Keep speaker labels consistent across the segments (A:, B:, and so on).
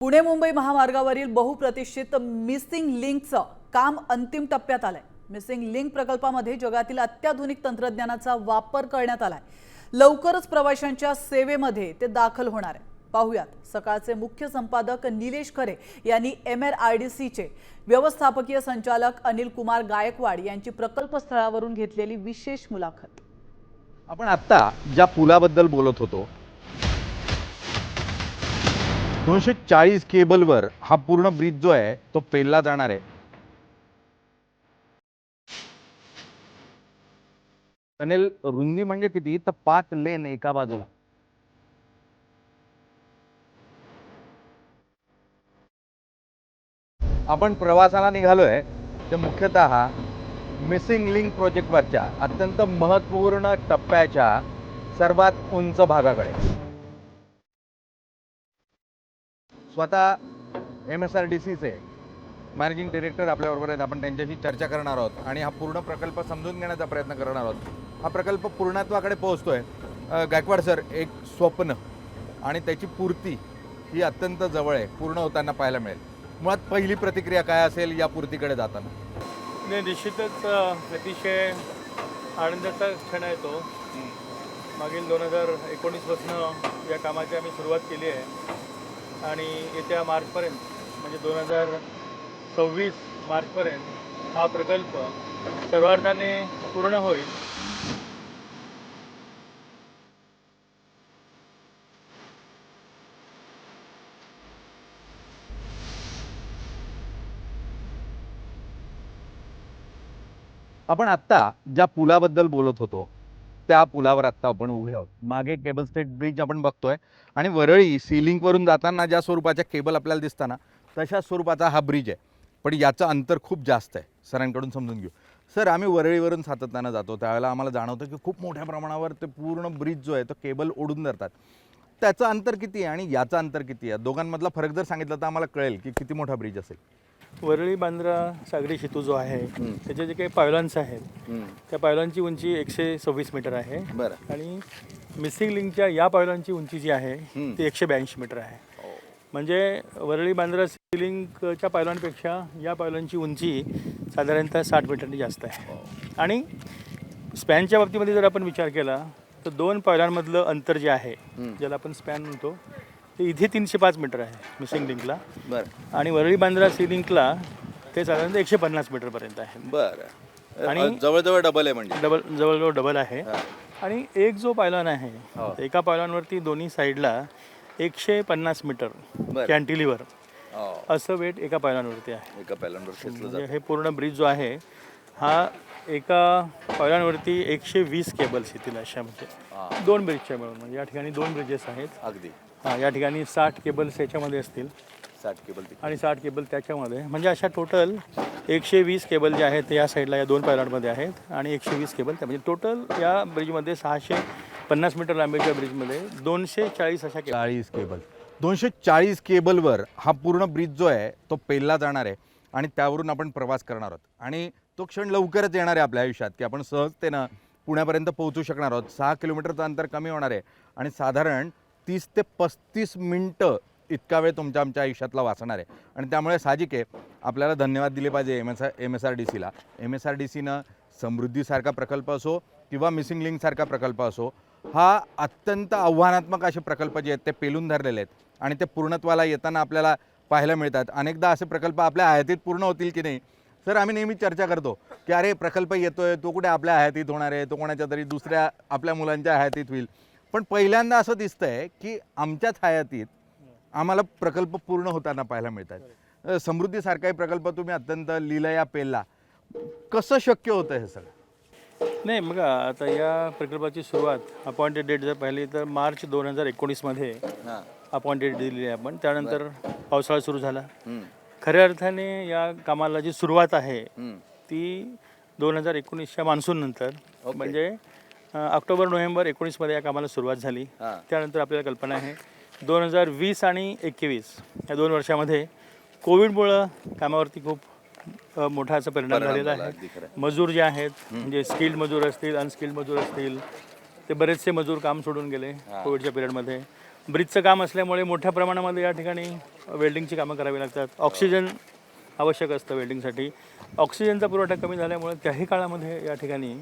A: पुणे मुंबई महामार्गावरील बहुप्रतिष्ठित मिसिंग लिंकचं काम अंतिम टप्प्यात आलंय। मिसिंग लिंक प्रकल्पामध्ये जगातील अत्याधुनिक तंत्रज्ञानाचा वापर करण्यात आलाय। लवकरच प्रवाशांच्या सेवेमध्ये ते दाखल होणार आहे। पाहुयात सकाळचे मुख्य संपादक निलेश खरे यांनी MRDCचे व्यवस्थापकीय संचालक अनिल कुमार गायकवाड यांची प्रकल्प स्थळावरून घेतलेली विशेष मुलाखत।
B: आपण आता ज्या पुलाबद्दल बोलत होतो 240 केबलवर हा पूर्ण ब्रिज जो आहे तो पेलला जाणार आहे। अनिल, रुंदी म्हणजे किती? तर 5 लेन एका बाजूला। आपण प्रवासाला निघालोय ते मुख्यतः मिसिंग लिंक प्रोजेक्टवरच्या अत्यंत महत्त्वपूर्ण टप्प्याच्या सर्वात उंच भागाकडे। स्वतः MSRDCचे मॅनेजिंग डायरेक्टर आपल्याबरोबर आहेत। आपण त्यांच्याशी चर्चा करणार आहोत आणि हा पूर्ण प्रकल्प समजून घेण्याचा प्रयत्न करणार आहोत। हा प्रकल्प पूर्णत्वाकडे पोहोचतोय। गायकवाड सर, एक स्वप्न आणि त्याची पूर्ती ही अत्यंत जवळ आहे, पूर्ण होताना पाहायला मिळेल। मुळात पहिली प्रतिक्रिया काय असेल या पूर्तीकडे जाताना?
C: नाही, निश्चितच अतिशय आनंदाचा क्षण आहे तो। मागील 2019 पासून या कामाची आम्ही सुरुवात केली आहे आणि येत्या मार्चपर्यंत म्हणजे 2026 मार्चपर्यंत हा प्रकल्प सर्वार्थाने पूर्ण होईल।
B: आपण आता ज्या पुलाबद्दल बोलत होतो त्या पुलावर आता आपण उभे आहोत। मागे केबल स्टेट ब्रिज आपण बघतोय आणि वरळी सीलिंग वरून जाताना ज्या स्वरूपाच्या केबल आपल्याला दिसताना तशा स्वरूपाचा हा ब्रिज आहे, पण याचं अंतर खूप जास्त आहे। सरांकडून समजून घेऊ। सर, आम्ही वरळीवरून सातत्यानं जातो त्यावेळेला आम्हाला जाणवतं की खूप मोठ्या प्रमाणावर ते पूर्ण ब्रिज जो आहे तो केबल ओढून धरतात। त्याचं अंतर किती आहे आणि याचं अंतर किती आहे? दोघांमधला फरक जर सांगितलं तर आम्हाला कळेल की किती मोठा ब्रिज असेल।
C: वरळी बांद्रा सागरी सेतू जो आहे त्याचे जे काही पायलांस आहेत त्या पायलांची उंची 126 मीटर आहे।
B: बरं।
C: आणि मिसिंग लिंकच्या या पायलांची उंची जी आहे ती 182 मीटर आहे। म्हणजे वरळी बांद्रा लिंकच्या पायलांपेक्षा या पायलांची उंची साधारणतः 60 मीटरनी जास्त आहे। आणि स्पॅनच्या बाबतीमध्ये जर आपण विचार केला तर दोन पायलांमधलं अंतर जे आहे ज्याला आपण स्पॅन म्हणतो ते इथे 305 मीटर आहे मिसिंग लिंकला।
B: बरं।
C: आणि वरळी बांद्रा सी लिंकला ते साधारणतः 150 मीटरपर्यंत आहे।
B: बरं।
C: आणि
B: जवळजवळ डबल आहे, म्हणजे
C: जवळजवळ डबल आहे। आणि एक जो पायलॉन आहे एका पायलॉनवरती दोन्ही साईडला 150 मीटर कॅन्टिलिव्हर असं वेट एका पायलॉनवरती आहे।
B: एका पॅलनवर
C: म्हणजे हे पूर्ण ब्रिज जो आहे हा एका पायलॉनवरती 120 केबल्स येतील अशा, म्हणजे दोन ब्रिजच्या मिळून। म्हणजे या ठिकाणी दोन ब्रिजेस आहेत।
B: अगदी।
C: या ठिकाणी 60 केबल्स याच्यामध्ये असतील
B: 60 केबल
C: आणि 60 केबल त्याच्यामध्ये, म्हणजे अशा टोटल 120 केबल जे आहेत ते या साईडला या दोन पायलॉनमध्ये आहेत आणि 120 केबल त्या, म्हणजे टोटल या ब्रिजमध्ये 650 मीटर लांबीच्या ब्रिजमध्ये 240 अशा
B: 40 केबल 240 केबलवर हा पूर्ण ब्रिज जो आहे तो पेलला जाणार आहे आणि त्यावरून आपण प्रवास करणार आहोत। आणि तो क्षण लवकरच येणार आहे आपल्या आयुष्यात की आपण सहजतेनं पुण्यापर्यंत पोहोचू शकणार आहोत। 6 किलोमीटरचं अंतर कमी होणार आहे आणि साधारण 30 ते 35 मिनटं इतका वेळ तुमच्या आमच्या आयुष्यातला वाचणार आहे। आणि त्यामुळे साहजिक आहे आपल्याला धन्यवाद दिले पाहिजे MSRDCला। MSRDCनं समृद्धीसारखा प्रकल्प असो किंवा मिसिंग लिंकसारखा प्रकल्प असो, हा अत्यंत आव्हानात्मक असे प्रकल्प जे आहेत ते पेलून धरलेले आहेत आणि ते पूर्णत्वाला येताना आपल्याला पाहायला मिळतात। अनेकदा असे प्रकल्प आपल्या हयातीत पूर्ण होतील की नाही? सर, आम्ही नेहमी चर्चा करतो की अरे प्रकल्प येतोय तो कुठे आपल्या हयातीत होणार आहे, तो कोणाच्या तरी दुसऱ्या आपल्या मुलांच्या हयातीत होईल। पण पहिल्यांदा असं दिसतंय की आमच्याच हयातीत आम्हाला प्रकल्प पूर्ण होताना पाहायला मिळतात। समृद्धीसारखाही प्रकल्प तुम्ही अत्यंत लीलया पेलला, कसं शक्य होतं हे सगळं?
C: नाही, बघा आता या प्रकल्पाची सुरुवात अपॉइंटेड डेट जर पाहिली तर मार्च 2019 मध्ये अपॉइंटेड दिलेली आहे आपण। त्यानंतर पावसाळा सुरू झाला। खऱ्या अर्थाने या कामाला जी सुरुवात आहे ती 2019च्या मान्सून नंतर, म्हणजे ऑक्टोबर नोव्हेंबर 19 मध्ये या कामाला सुरुवात झाली। त्यानंतर आपल्याला कल्पना आहे 2020 आणि 21 या 2 वर्षामध्ये कोविडमुळं कामावरती खूप मोठा असा परिणाम झालेला आहे। मजूर जे आहेत, म्हणजे स्किल्ड मजूर असतील, अनस्किल्ड मजूर असतील, ते बरेचसे मजूर काम सोडून गेले कोविडच्या पिरियडमध्ये। ब्रिजचं काम असल्यामुळे मोठ्या प्रमाणामध्ये या ठिकाणी वेल्डिंगची कामं करावी लागतात. ऑक्सिजन आवश्यक असतं वेल्डिंगसाठी. ऑक्सिजनचा पुरवठा कमी झाल्यामुळे त्याही काळामध्ये या ठिकाणी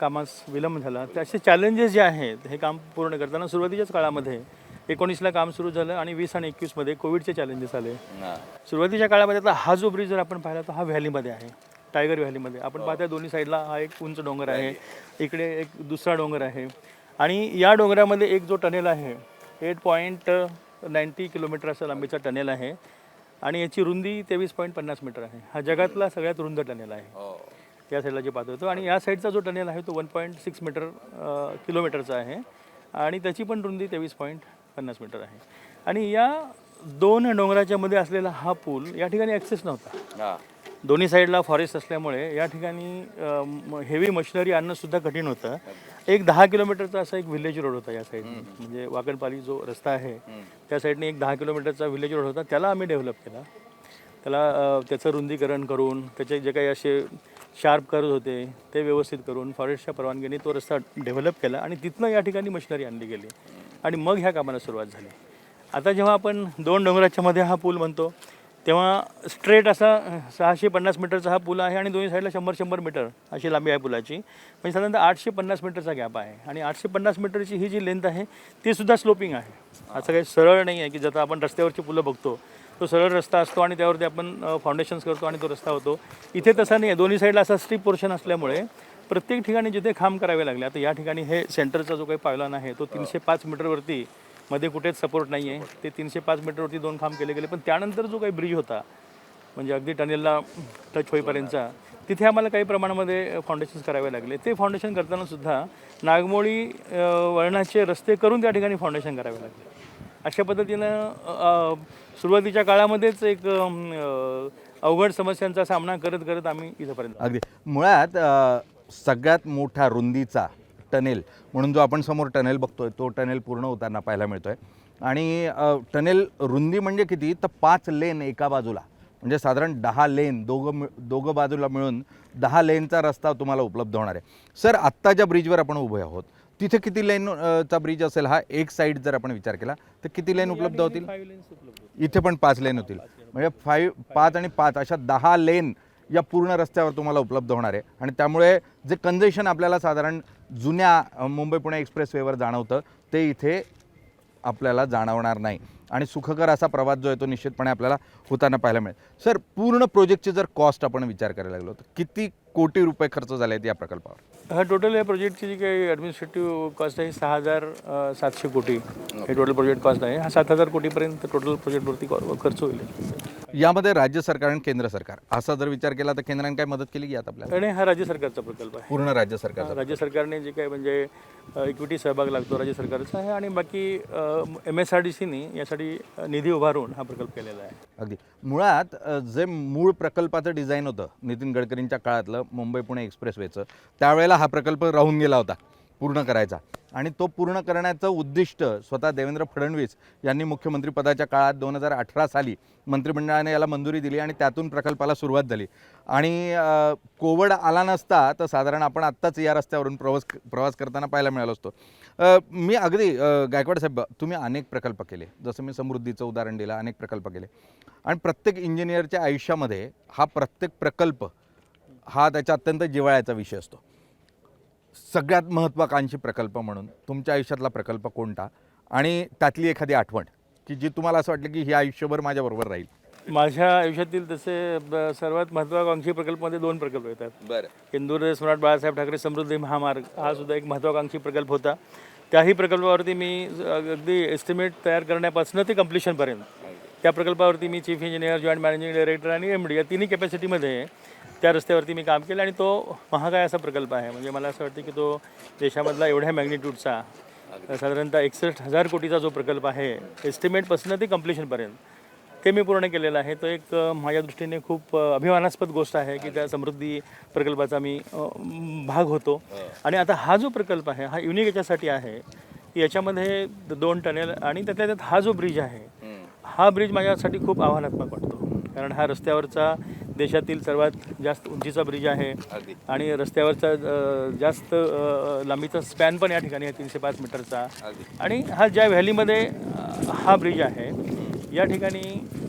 C: कामास विलंब झाला. तर असे चॅलेंजेस जे आहेत हे काम पूर्ण करताना सुरुवातीच्याच काळामध्ये 19ला काम सुरू झालं आणि 20 आणि 21मध्ये कोविडचे चॅलेंजेस आले. सुरुवातीच्या काळामध्ये आता हा जो ब्रिज जर आपण पाहिला तर हा व्हॅलीमध्ये आहे, टायगर व्हॅलीमध्ये. आपण पाहता दोन्ही साईडला हा एक उंच डोंगर आहे, इकडे एक दुसरा डोंगर आहे आणि या डोंगरामध्ये एक जो टनेल आहे 8.90 किलोमीटर असा लांबीचा टनेल आहे आणि याची रुंदी 23.50 मीटर आहे. हा जगातला सगळ्यात रुंद टनेल आहे. या साईडला जे पाहतो तो आणि या साईडचा जो टनेल आहे तो 1.6 किलोमीटरचा आहे आणि त्याची पण रुंदी 23.50 मीटर आहे. आणि या दोन डोंगराच्या मध्ये असलेला हा पूल या ठिकाणी ॲक्सेस नव्हता. दोन्ही साईडला फॉरेस्ट असल्यामुळे या ठिकाणी हेवी मशिनरी आणणंसुद्धा कठीण होतं. एक 10 किलोमीटरचा असा एक व्हिलेज रोड होता या साईडने, म्हणजे वाकणपाली जो रस्ता आहे त्या साईडने एक 10 किलोमीटरचा व्हिलेज रोड होता. त्याला आम्ही डेव्हलप केला. त्याला त्याचं रुंदीकरण करून त्याचे जे काही असे शार्प कर्व्ह होते ते व्यवस्थित करून फॉरेस्टच्या परवानगीने तो रस्ता डेव्हलप केला आणि तिथनं या ठिकाणी मशिनरी आणली गेली आणि मग ह्या कामाला सुरुवात झाली. आता जेव्हा आपण दोन डोंगराच्या मध्ये हा पूल म्हणतो तेव्हा स्ट्रेट असा 650 मीटरचा हा पूल आहे आणि दोन्ही साईडला 100-100 मीटर अशी लांबी आहे पुलाची. म्हणजे साधारणतः 850 मीटरचा गॅप आहे आणि 850 मीटरची ही जी लेंथ आहे ती सुद्धा स्लोपिंग आहे. असं काही सरळ नाही आहे की जसं आपण रस्त्यावरची पुलं बघतो तो सरळ रस्ता असतो आणि त्यावरती आपण फाउंडेशन्स करतो आणि तो रस्ता होतो. इथे तसा नाही आहे. दोन्ही साईडला असा स्टीप पोर्शन असल्यामुळे प्रत्येक ठिकाणी जिथे खांब करावे लागले. आता या ठिकाणी हे सेंटरचा जो काही पायलॉन आहे तो 305 मीटरवरती, मध्ये कुठेच सपोर्ट नाही आहे, ते 305 मीटरवरती 2 खांब केले गेले. पण त्यानंतर जो काही ब्रिज होता म्हणजे अगदी टनेलला टच होईपर्यंतचा तिथे आम्हाला काही प्रमाणामध्ये फाउंडेशन्स करावे लागले. ते फाउंडेशन करताना सुद्धा नागमोडी वळणाचे रस्ते करून त्या ठिकाणी फाउंडेशन करावे लागले. अशा पद्धतीनं सुरुवातीच्या काळामध्येच एक अवघड समस्यांचा सामना करत करत आम्ही इथंपर्यंत.
B: अगदी मुळात सगळ्यात मोठा रुंदीचा टनेल म्हणून जो आपण समोर टनेल बघतोय तो टनेल पूर्ण होताना पाहायला मिळतोय. आणि टनेल रुंदी म्हणजे किती तर 5 लेन एका बाजूला, म्हणजे साधारण 10 लेन दोघं बाजूला मिळून 10 लेनचा रस्ता तुम्हाला उपलब्ध होणार आहे. सर आत्ता ज्या ब्रिजवर आपण उभे आहोत तिथे किती लेनचा ब्रिज असेल? हा एक साईड जर आपण विचार केला तर किती लेन उपलब्ध होतील? इथे पण 5 लेन होतील. म्हणजे 5 आणि 5 अशा 10 लेन या पूर्ण रस्त्यावर तुम्हाला उपलब्ध होणार आहे. आणि त्यामुळे जे कंजेशन आपल्याला साधारण जुन्या मुंबई पुणे एक्सप्रेसवेवर जाणवतं ते इथे आपल्याला जाणवणार नाही आणि सुखकर असा प्रवास जो आहे तो निश्चितपणे आपल्याला होताना पाहायला मिळेल. सर पूर्ण प्रोजेक्टची जर कॉस्ट आपण विचार करायला लागलो तर किती कोटी रुपये खर्च झाले आहेत या प्रकल्पावर?
C: हा टोटल या प्रोजेक्टची जी काही ॲडमिनिस्ट्रेटिव्ह कॉस्ट आहे 6,700 कोटी हे टोटल प्रोजेक्ट कॉस्ट आहे. हा 7,000 कोटीपर्यंत टोटल प्रोजेक्टवरती खर्च होईल.
B: यामध्ये राज्य सरकार आणि केंद्र सरकार असा जर विचार केला तर केंद्राने काय मदत केली की आता आपल्याला?
C: आणि हा राज्य सरकारचा प्रकल्प आहे.
B: पूर्ण राज्य सरकार,
C: राज्य सरकारने जे काही म्हणजे इक्विटी सहभाग लागतो राज्य सरकारचा आहे आणि बाकी MSRDCने यासाठी निधी उभारून हा प्रकल्प केलेला आहे.
B: अगदी मुळात जे मूळ प्रकल्पाचं डिझाईन होतं नितीन गडकरींच्या काळातलं मुंबई पुणे एक्सप्रेसवेचं, त्यावेळेला हा प्रकल्प राहून गेला होता पूर्ण करायचा. आणि तो पूर्ण करण्याचं उद्दिष्ट स्वतः देवेंद्र फडणवीस यांनी मुख्यमंत्रीपदाच्या काळात 2018 साली मंत्रिमंडळाने याला मंजुरी दिली आणि त्यातून प्रकल्पाला सुरुवात झाली. आणि कोविड आला नसता तर साधारण आपण आत्ताच या रस्त्यावरून प्रवास करताना पाहायला मिळालो असतो. मी अगदी गायकवाड साहेब, तुम्ही अनेक प्रकल्प केले, जसं मी समृद्धीचं उदाहरण दिलं, अनेक प्रकल्प केले आणि प्रत्येक इंजिनियरच्या आयुष्यामध्ये हा प्रत्येक प्रकल्प हा त्याचा अत्यंत जिव्हाळ्याचा विषय असतो. सगळ्यात महत्त्वाकांक्षी प्रकल्प म्हणून तुमच्या आयुष्यातला प्रकल्प कोणता आणि त्यातली एखादी आठवण की जी तुम्हाला असं वाटलं की ही आयुष्यभर माझ्याबरोबर राहील?
C: माझ्या आयुष्यातील तसे सर्वात महत्त्वाकांक्षी प्रकल्पामध्ये 2 प्रकल्प येतात.
B: बरं.
C: इंदूर सम्राट बाळासाहेब ठाकरे समृद्धी महामार्ग हा सुद्धा एक महत्त्वाकांक्षी प्रकल्प होता. त्याही प्रकल्पावरती मी अगदी एस्टिमेट तयार करण्यापासून ते कम्प्लिशनपर्यंत त्या प्रकल्पावरती मी chief engineer, joint managing director आणि MD या तिन्ही कॅपॅसिटीमध्ये त्या रस्त्यावरती मी काम केलं आणि तो महाकाय असा प्रकल्प आहे. म्हणजे मला असं वाटतं की तो देशामधला एवढ्या मॅग्निट्यूडचा साधारणतः 61,000 कोटीचा जो प्रकल्प आहे एस्टिमेटपासून ते कम्प्लिशनपर्यंत ते मी पूर्ण केलेलं आहे. तो एक माझ्या दृष्टीने खूप अभिमानास्पद गोष्ट आहे की त्या समृद्धी प्रकल्पाचा मी भाग होतो. आणि आता हा जो प्रकल्प आहे हा युनिक याच्यासाठी आहे की याच्यामध्ये 2 टनेल आणि त्यातल्या त्यात हा जो ब्रिज आहे हा ब्रिज माझ्यासाठी खूप आव्हानात्मक वाटतो. कारण हा रस्त्यावरचा देशातील सर्वात जास्त उंचीचा ब्रिज आहे
B: अगदी.
C: आणि रस्त्यावरचा जास्त लांबीचा स्पॅन पण या ठिकाणी आहे 305 मीटरचा. आणि हा ज्या व्हॅलीमध्ये हा ब्रिज आहे या ठिकाणी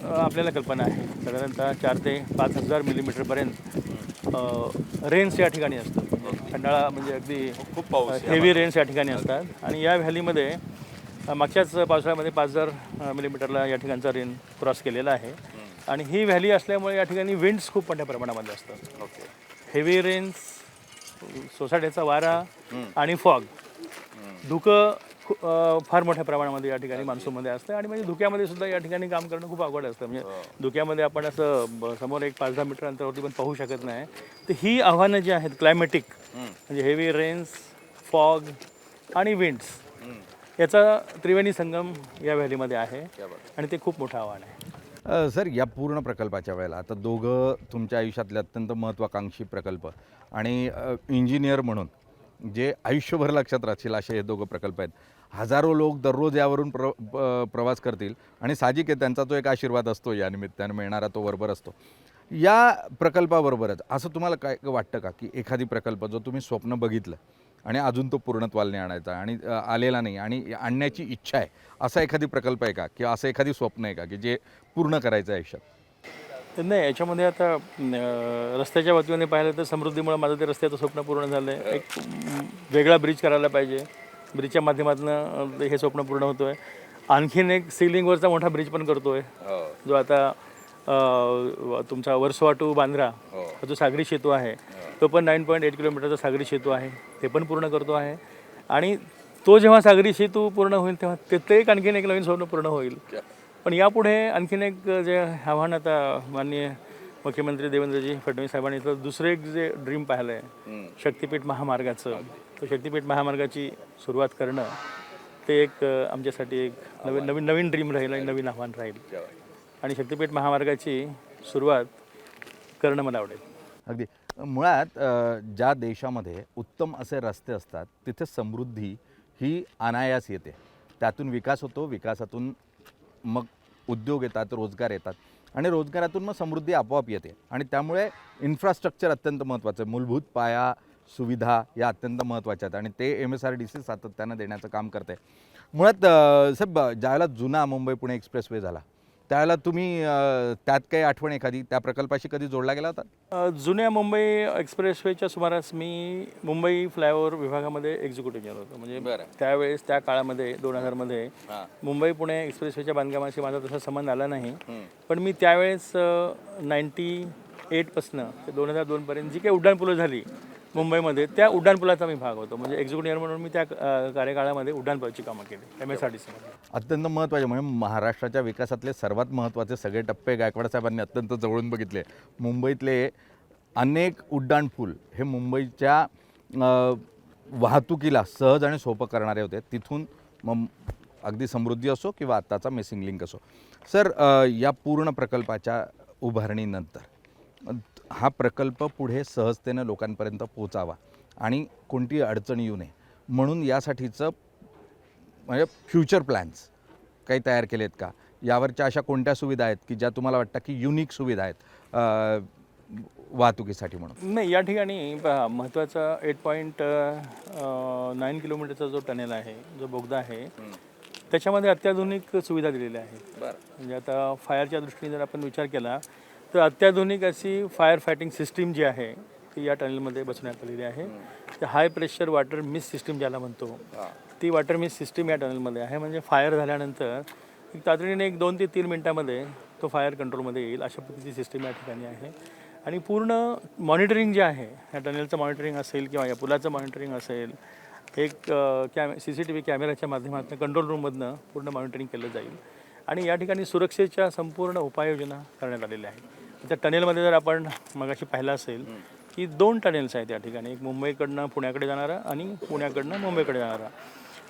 C: आपल्याला कल्पना आहे साधारणतः 4 ते 5 हजार मिलीमीटरपर्यंत रेन्स या ठिकाणी असतात. खंडाळा म्हणजे अगदी
B: खूप पाऊस
C: हेवी रेन्स या ठिकाणी असतात आणि या व्हॅलीमध्ये मागच्याच पावसाळ्यामध्ये 5000 मिलीमीटरला या ठिकाणचा रेन क्रॉस केलेला आहे. आणि ही व्हॅली असल्यामुळे या ठिकाणी विंड्स खूप मोठ्या प्रमाणामध्ये असतात. हेवी रेन्स, सोसाट्याचा वारा आणि फॉग, धुकं फार मोठ्या प्रमाणामध्ये या ठिकाणी मान्सूनमध्ये असतं. आणि म्हणजे धुक्यामध्ये सुद्धा या ठिकाणी काम करणं खूप अवघड असतं. म्हणजे धुक्यामध्ये आपण असं समोर एक 5-10 मीटर अंतरावरती पण पाहू शकत नाही. तर ही आव्हानं जी आहेत क्लायमॅटिक म्हणजे हेवी रेन्स, फॉग आणि विंड्स याचा त्रिवेणी संगम या व्हॅलीमध्ये आहे आणि ते खूप मोठं आव्हान आहे.
B: सर, या पूर्ण प्रकल्पाच्या वेळेला आता दोघं तुमच्या आयुष्यातले अत्यंत महत्त्वाकांक्षी प्रकल्प आणि इंजिनियर म्हणून जे आयुष्यभर लक्षात राहतील असे हे दोघं प्रकल्प आहेत. हजारो लोक दररोज यावरून प्रवास करतील आणि साहजिक आहे त्यांचा तो एक आशीर्वाद असतो, या निमित्ताने मिळणारा तो वरभर असतो. या प्रकल्पाबरोबरच असं तुम्हाला काय वाटतं का की एखादी प्रकल्प जो तुम्ही स्वप्न बघितलं आणि अजून तो पूर्णत्वाला आणायचा आणि आलेला नाही आणि आणण्याची इच्छा आहे, असा एखादी प्रकल्प आहे का किंवा असं एखादी स्वप्न आहे का की जे पूर्ण करायचं आहे आयुष्यात?
C: नाही, याच्यामध्ये आता रस्त्याच्या वतीने पाहिलं तर समृद्धीमुळे माझं ते रस्त्याचं स्वप्न पूर्ण झालं आहे. एक वेगळा ब्रिज करायला पाहिजे, ब्रिजच्या माध्यमातून हे स्वप्न पूर्ण होतो आहे. आणखीन एक सीलिंगवरचा मोठा ब्रिज पण करतो आहे जो आता तुमचा वर्सोवा टू बांद्रा जो सागरी सेतू आहे तो पण 9.8 किलोमीटरचा सागरी सेतू आहे, ते पण पूर्ण करतो आहे. आणि तो जेव्हा सागरी सेतू पूर्ण होईल तेव्हा ते एक आणखीन एक नवीन स्वप्न पूर्ण होईल. पण यापुढे आणखीन एक जे आव्हान आता माननीय मुख्यमंत्री देवेंद्रजी फडणवीस साहेबांनी तर दुसरं एक जे ड्रीम पाहिलं आहे शक्तिपीठ महामार्गाचं, तो शक्तिपीठ महामार्गाची सुरुवात करणं ते एक आमच्यासाठी एक नवीन ड्रीम राहील आणि नवीन आव्हान राहील. आणि शक्तिपीठ महामार्गाची सुरुवात करणं मला आवडेल.
B: अगदी. मुळात ज्या देशामध्ये उत्तम असे रस्ते असतात तिथे समृद्धी ही अनायास येते, त्यातून विकास होतो, विकासातून मग उद्योग येतात, रोजगार येतात आणि रोजगारातून मग समृद्धी आपोआप येते. आणि त्यामुळे इन्फ्रास्ट्रक्चर अत्यंत महत्त्वाचं आहे, मूलभूत पाया सुविधा या अत्यंत महत्त्वाच्या आहेत आणि ते MSRDC सातत्यानं देण्याचं काम करते. मुळात साहेब, ज्यावेळेला जुना मुंबई पुणे एक्सप्रेसवे झाला त्यावेळेला तुम्ही त्यात काही आठवण एखादी त्या प्रकल्पाशी कधी जोडला गेला होता?
C: जुन्या मुंबई एक्सप्रेसवेच्या सुमारास मी मुंबई फ्लायओव्हर विभागामध्ये एक्झिक्युटिव्ह इंजिनियर होतो. म्हणजे त्यावेळेस त्या काळामध्ये 2000मध्ये मुंबई पुणे एक्सप्रेसवेच्या बांधकामाशी माझा तसा संबंध आला नाही. पण मी त्यावेळेस 98 पासून ते 2002पर्यंत जी काही उड्डाणपुलं झाली मुंबईमध्ये त्या उड्डाणपुलाचा मी भाग होतो. म्हणजे एक्झिक्युटिव्ह म्हणून मी त्या कार्यकाळामध्ये उड्डाणपुलाची कामं केली MSRDCमध्ये.
B: अत्यंत महत्त्वाचे म्हणजे महाराष्ट्राच्या विकासातले सर्वात महत्त्वाचे सगळे टप्पे गायकवाड साहेबांनी अत्यंत जवळून बघितले. मुंबईतले अनेक उड्डाणपूल हे मुंबईच्या वाहतुकीला सहज आणि सोपं करणारे होते. तिथून मग अगदी समृद्धी असो किंवा आत्ताचा मिसिंग लिंक असो. सर, या पूर्ण प्रकल्पाच्या उभारणीनंतर हा प्रकल्प पुढे सहजतेनं लोकांपर्यंत पोचावा आणि कोणती अडचण येऊ नये म्हणून यासाठीचं म्हणजे फ्युचर प्लॅन्स काही तयार केलेत का? यावरच्या अशा कोणत्या सुविधा आहेत की ज्या तुम्हाला वाटतं की युनिक सुविधा आहेत वाहतुकीसाठी म्हणून?
C: नाही, या ठिकाणी महत्त्वाचा 8.9 किलोमीटरचा जो टनेल आहे, जो बोगदा आहे त्याच्यामध्ये अत्याधुनिक सुविधा दिलेल्या आहेत. म्हणजे आता फायरच्या दृष्टीने जर आपण विचार केला तर अत्याधुनिक अशी फायर फायटिंग सिस्टीम जी आहे ती या टनेलमध्ये बसवण्यात आलेली आहे. तर high pressure water mist system ज्याला म्हणतो ती वॉटर मिस्ट सिस्टीम या टनेलमध्ये आहे. म्हणजे फायर झाल्यानंतर तातडीने 2 ते 3 मिनटामध्ये तो फायर कंट्रोलमध्ये येईल अशा पद्धतीची सिस्टीम या ठिकाणी आहे. आणि पूर्ण मॉनिटरिंग जे आहे या टनेलचं मॉनिटरिंग असेल किंवा या पुलाचं मॉनिटरिंग असेल एक CCTV कॅमेऱ्याच्या माध्यमातून कंट्रोल रूममधनं पूर्ण मॉनिटरिंग केलं जाईल. आणि या ठिकाणी सुरक्षेच्या संपूर्ण उपाययोजना करण्यात आलेल्या आहेत. त्या टनेलमध्ये जर आपण मगाशी पाहिलं असेल की 2 टनेल्स आहेत या ठिकाणी, एक मुंबईकडनं पुण्याकडे जाणारा आणि पुण्याकडनं मुंबईकडे जाणारा.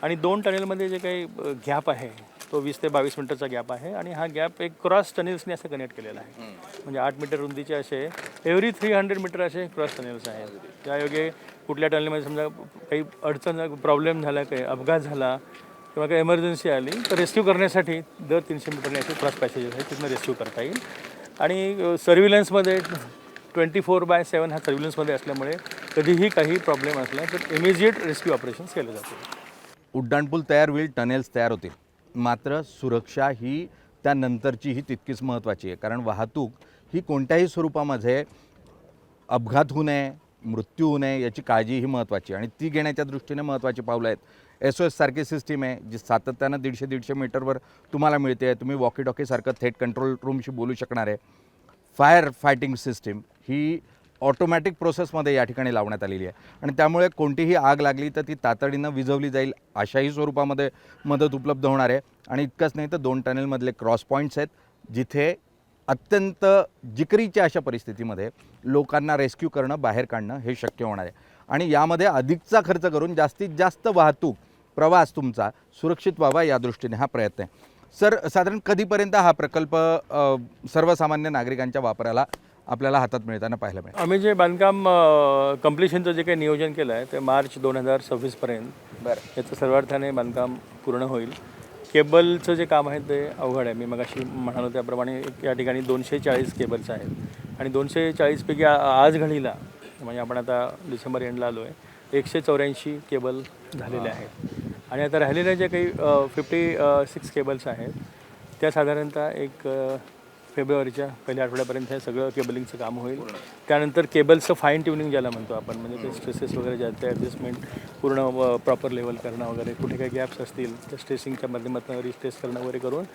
C: आणि 2 टनेलमध्ये जे काही गॅप आहे तो 20 ते 22 मिनिटाचा गॅप आहे. आणि हा गॅप एक क्रॉस टनेल्सने असं कनेक्ट केलेला आहे. म्हणजे 8 मीटर रुंदीचे असे एव्हरी 300 मीटर असे क्रॉस टनेल्स आहेत. त्यायोगे कुठल्या टनेलमध्ये समजा काही अडचण प्रॉब्लेम झाला, काही अपघात झाला किंवा काही एमर्जन्सी आली तर रेस्क्यू करण्यासाठी दर 300 मीटरने असे क्रॉस पॅसेजेस आहेत, तिथनं रेस्क्यू करता येईल. आणि सर्व्हिलन्समध्ये 24/7 हा सर्व्हिलन्समध्ये असल्यामुळे कधीही काही प्रॉब्लेम असला तर इमिजिएट रेस्क्यू ऑपरेशन्स केले जातील.
B: उड्डाणपूल तयार होईल, टनेल्स तयार होतील, मात्र सुरक्षा ही त्यानंतरची ही तितकीच महत्त्वाची आहे. कारण वाहतूक ही कोणत्याही स्वरूपामध्ये अपघात होऊ नये, मृत्यू होऊ नये याची काळजी ही महत्त्वाची आहे आणि ती घेण्याच्या दृष्टीने महत्त्वाची पावलं आहेत. SOS सारखी सिस्टीम आहे जी सातत्यानं 150-150 मीटरवर तुम्हाला मिळते. तुम्ही वॉकी टॉकीसारखं थेट कंट्रोल रूमशी बोलू शकणार आहे. फायर फायटिंग सिस्टीम ही ऑटोमॅटिक प्रोसेसमध्ये या ठिकाणी लावण्यात आलेली आहे आणि त्यामुळे कोणतीही आग लागली तर ती तातडीनं विझवली जाईल अशाही स्वरूपामध्ये मदत उपलब्ध होणार आहे. आणि इतकंच नाही तर 2 टनेलमधले क्रॉस पॉईंट्स आहेत जिथे अत्यंत जिकरीच्या अशा परिस्थितीमध्ये लोकांना रेस्क्यू करणं, बाहेर काढणं हे शक्य होणार आहे. आणि यामध्ये अधिकचा खर्च करून जास्तीत जास्त वाहतूक प्रवास तुमचा सुरक्षित व्हावा या दृष्टीने हा प्रयत्न आहे. सर, साधारण कधीपर्यंत हा प्रकल्प सर्वसामान्य नागरिकांच्या वापराला आपल्याला हातात मिळताना पाहायला मिळेल?
C: आम्ही जे बांधकाम कम्प्लिशनचं जे काही नियोजन केलं आहे ते मार्च 2026पर्यंत याचं सर्वार्थाने बांधकाम पूर्ण होईल. केबलचं जे काम आहे ते अवघड आहे. मी मगाशी म्हणालो त्याप्रमाणे या ठिकाणी 240 केबल्स आहेत आणि 240पैकी आज घडीला म्हणजे आपण आता डिसेंबर एंडला आलो आहे 184 केबल झालेले आहेत आणि आता राहिलेल्या जे काही 56 केबल्स आहेत त्या साधारणतः एक फेब्रुवारीच्या पहिल्या आठवड्यापर्यंत हे सगळं केबलिंगचं काम होईल. त्यानंतर केबलचं फाईन ट्युनिंग ज्याला म्हणतो आपण, म्हणजे ते स्ट्रेसेस वगैरे ज्या ते ॲडजस्टमेंट पूर्ण प्रॉपर लेवल करणं वगैरे, कुठे काही गॅप्स असतील त्या स्ट्रेसिंगच्या माध्यमातून रिस्ट्रेस करणं वगैरे करून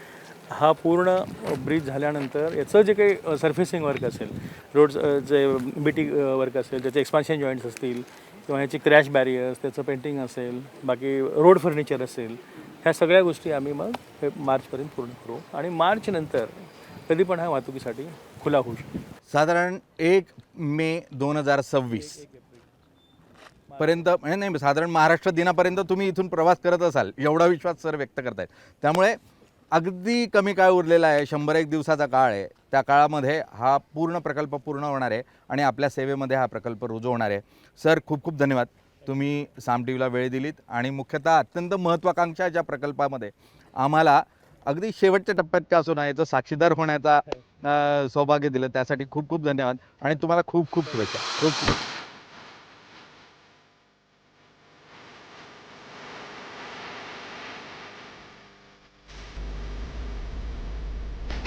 C: हा पूर्ण ब्रिज झाल्यानंतर याचं जे काही सर्फेसिंग वर्क असेल, रोड जे BT वर्क असेल, त्याचे एक्सपान्शन जॉईंट्स असतील किंवा ह्याची क्रॅश बॅरियर्स, त्याचं पेंटिंग असेल, बाकी रोड फर्निचर असेल, ह्या सगळ्या गोष्टी आम्ही मग मार्चपर्यंत पूर्ण करू आणि मार्च नंतर कधी पण हा वाहतुकीसाठी खुला होऊ शकतो.
B: साधारण 1 मे 2026 पर्यंत म्हणजे नाही, साधारण महाराष्ट्र दिनापर्यंत तुम्ही इथून प्रवास करत असाल एवढा विश्वास सर व्यक्त करतायत. त्यामुळे अगदी कमी काळ उरलेला आहे, 100-1 दिवसाचा काळ आहे. त्या काळामध्ये हा पूर्ण प्रकल्प पूर्ण होणार आहे आणि आपल्या सेवेमध्ये हा प्रकल्प रुजू होणार आहे. सर, खूप खूप धन्यवाद. तुम्ही साम टी व्हीला वेळ दिलीत आणि मुख्यतः अत्यंत महत्त्वाकांक्षा ज्या प्रकल्पामध्ये आम्हाला अगदी शेवटच्या टप्प्यात का असो ना याचं साक्षीदार होण्याचा सौभाग्य दिलं त्यासाठी खूप खूप धन्यवाद आणि तुम्हाला खूप खूप शुभेच्छा. खूप